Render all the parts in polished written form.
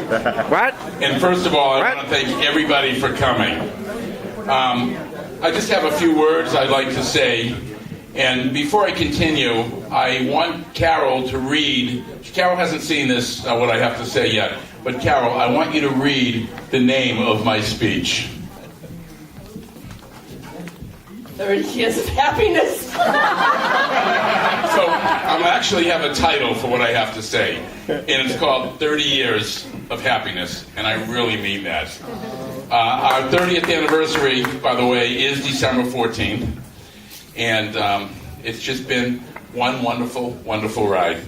What? And first of all, I want to thank everybody for coming. I just have a few words I'd like to say. And before I continue, I want Carol to read. Carol hasn't seen this, what I have to say yet. But Carol, I want you to read the name of my speech. 30 years of happiness. So I actually have a title for what I have to say. And it's called 30 Years of Happiness. And I really mean that. Our 30th anniversary, by the way, is December 14th. And it's just been one wonderful, wonderful ride.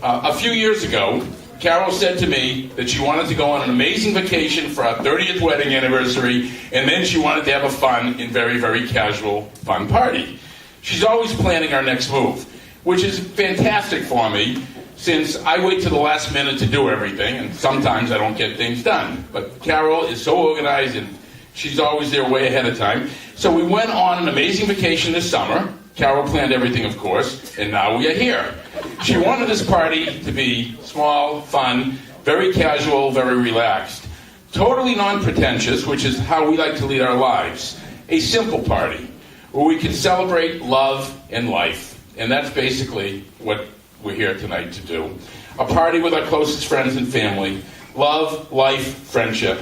A few years ago, Carol said to me that she wanted to go on an amazing vacation for our 30th wedding anniversary, and then she wanted to have a fun and very, very casual, fun party. She's always planning our next move, which is fantastic for me, since I wait to the last minute to do everything, and sometimes I don't get things done. But Carol is so organized, and she's always there way ahead of time. So we went on an amazing vacation this summer. Carol planned everything, of course, and now we are here. She wanted this party to be small, fun, very casual, very relaxed, totally non-pretentious, which is how we like to lead our lives. A simple party where we can celebrate love and life. And that's basically what we're here tonight to do. A party with our closest friends and family. Love, life, friendship.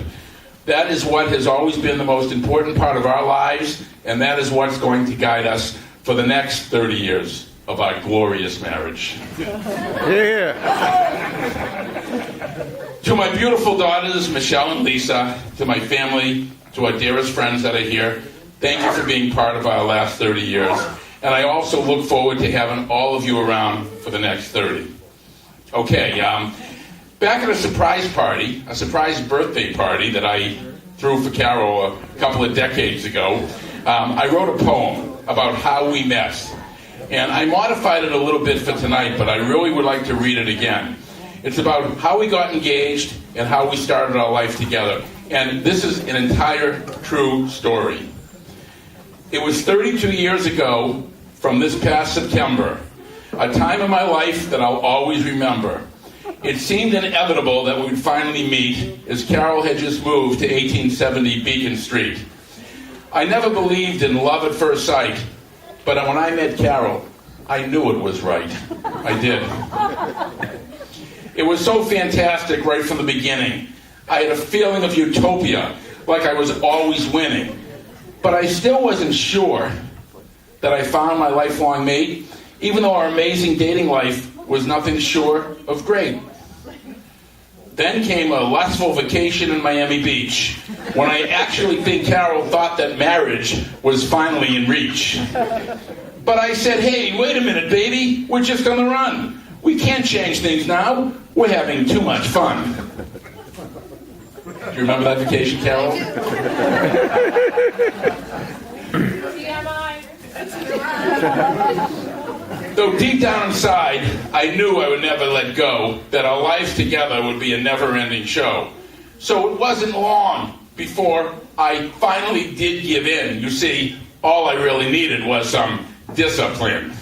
That is what has always been the most important part of our lives, and that is what's going to guide us for the next 30 years of our glorious marriage. Yeah. To my beautiful daughters, Michelle and Lisa, to my family, to our dearest friends that are here, thank you for being part of our last 30 years. And I also look forward to having all of you around for the next 30. Okay, back at a surprise birthday party that I threw for Carol a couple of decades ago, I wrote a poem about how we met. And I modified it a little bit for tonight, but I really would like to read it again. It's about how we got engaged and how we started our life together. And this is an entire true story. It was 32 years ago from this past September, a time in my life that I'll always remember. It seemed inevitable that we would finally meet, as Carol had just moved to 1870 Beacon Street. I never believed in love at first sight, but when I met Carol, I knew it was right. I did. It was so fantastic right from the beginning. I had a feeling of utopia, like I was always winning. But I still wasn't sure that I found my lifelong mate, even though our amazing dating life was nothing short of great. Then came a lustful vacation in Miami Beach, when I actually think Carol thought that marriage was finally in reach. But I said, hey, wait a minute, baby, we're just on the run. We can't change things now. We're having too much fun. Do you remember that vacation, Carol? Though deep down inside, I knew I would never let go, that our life together would be a never-ending show. So it wasn't long before I finally did give in. You see, all I really needed was some discipline.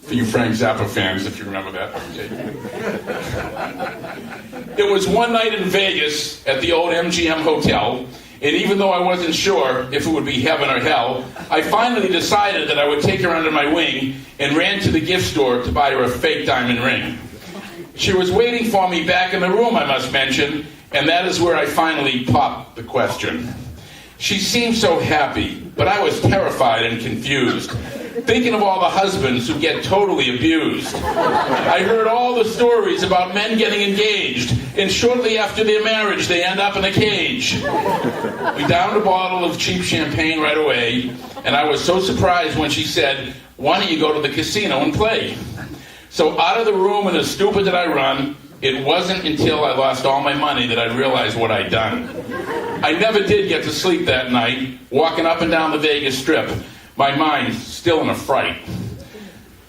For you Frank Zappa fans, if you remember that. Okay. It was one night in Vegas at the old MGM Hotel, and even though I wasn't sure if it would be heaven or hell, I finally decided that I would take her under my wing and ran to the gift store to buy her a fake diamond ring. She was waiting for me back in the room, I must mention, and that is where I finally popped the question. She seemed so happy, but I was terrified and confused, thinking of all the husbands who get totally abused. I heard all the stories about men getting engaged, and shortly after their marriage, they end up in a cage. We downed a bottle of cheap champagne right away, and I was so surprised when she said, why don't you go to the casino and play? So out of the room, and as stupid that I run, it wasn't until I lost all my money that I realized what I'd done. I never did get to sleep that night, walking up and down the Vegas Strip, my mind still in a fright.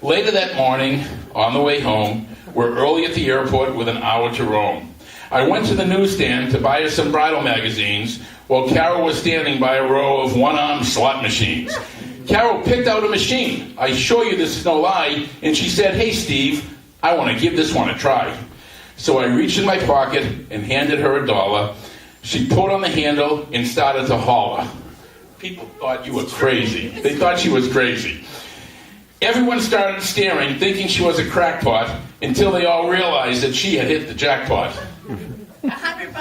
Later that morning, on the way home, we're early at the airport with an hour to roam. I went to the newsstand to buy her some bridal magazines, while Carol was standing by a row of one-armed slot machines. Carol picked out a machine. I assure you this is no lie. And she said, hey, Steve, I want to give this one a try. So I reached in my pocket and handed her $1. She pulled on the handle and started to holler. People thought you were crazy. They thought she was crazy. Everyone started staring, thinking she was a crackpot, until they all realized that she had hit the jackpot. $100.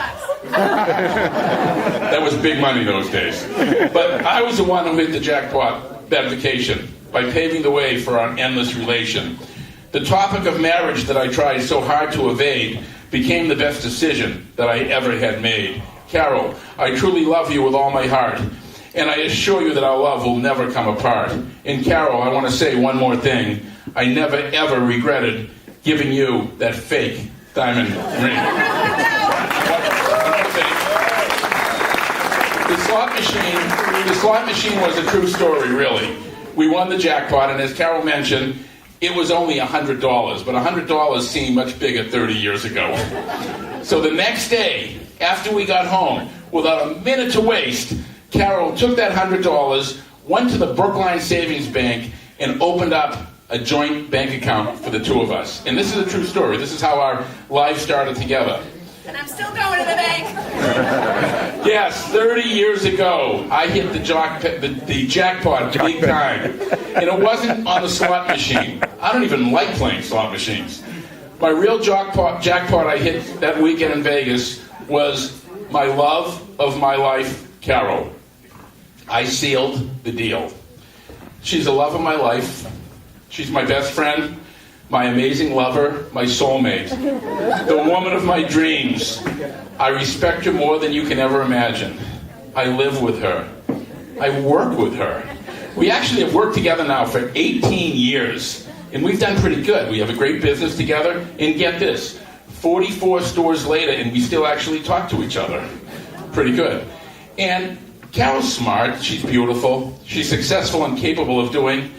That was big money those days. But I was the one who hit the jackpot that vacation by paving the way for our endless relation. The topic of marriage that I tried so hard to evade became the best decision that I ever had made. Carol, I truly love you with all my heart, and I assure you that our love will never come apart. And Carol, I want to say one more thing. I never ever regretted giving you that fake diamond ring. The slot machine was a true story, really. We won the jackpot, and as Carol mentioned, it was only $100, but $100 seemed much bigger 30 years ago. So the next day, after we got home, without a minute to waste, Carol took that $100, went to the Brookline Savings Bank, and opened up a joint bank account for the two of us. And this is a true story. This is how our lives started together. And I'm still going to the bank. Yes, 30 years ago, I hit the jackpot big time. And it wasn't on the slot machine. I don't even like playing slot machines. My real jackpot I hit that weekend in Vegas was my love of my life, Carol. I sealed the deal. She's the love of my life. She's my best friend, my amazing lover, my soulmate, the woman of my dreams. I respect her more than you can ever imagine. I live with her. I work with her. We actually have worked together now for 18 years, and we've done pretty good. We have a great business together, and get this, 44 stores later, and we still actually talk to each other. Pretty good. And Carol's smart, she's beautiful, she's successful and capable of doing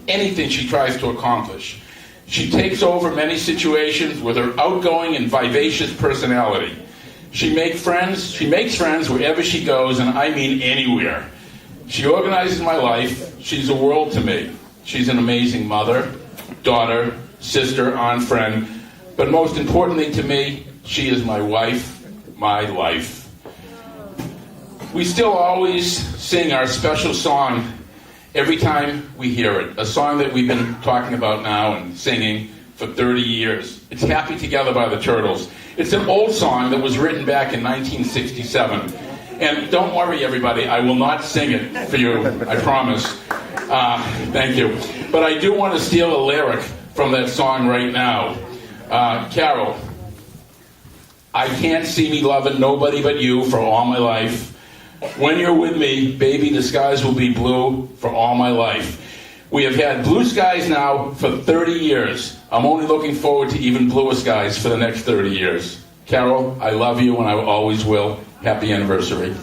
anything she tries to accomplish. She takes over many situations with her outgoing and vivacious personality. She makes friends wherever she goes, and I mean anywhere. She organizes my life. She's a world to me. She's an amazing mother, daughter, sister, aunt, friend, but most importantly to me, she is my wife, my life. We still always sing our special song every time we hear it, a song that we've been talking about now and singing for 30 years. It's Happy Together by the Turtles. It's an old song that was written back in 1967. And don't worry, everybody, I will not sing it for you, I promise. Thank you. But I do want to steal a lyric from that song right now. Carol, I can't see me loving nobody but you for all my life. When you're with me, baby, the skies will be blue for all my life. We have had blue skies now for 30 years. I'm only looking forward to even bluer skies for the next 30 years. Carol, I love you and I always will. Happy anniversary.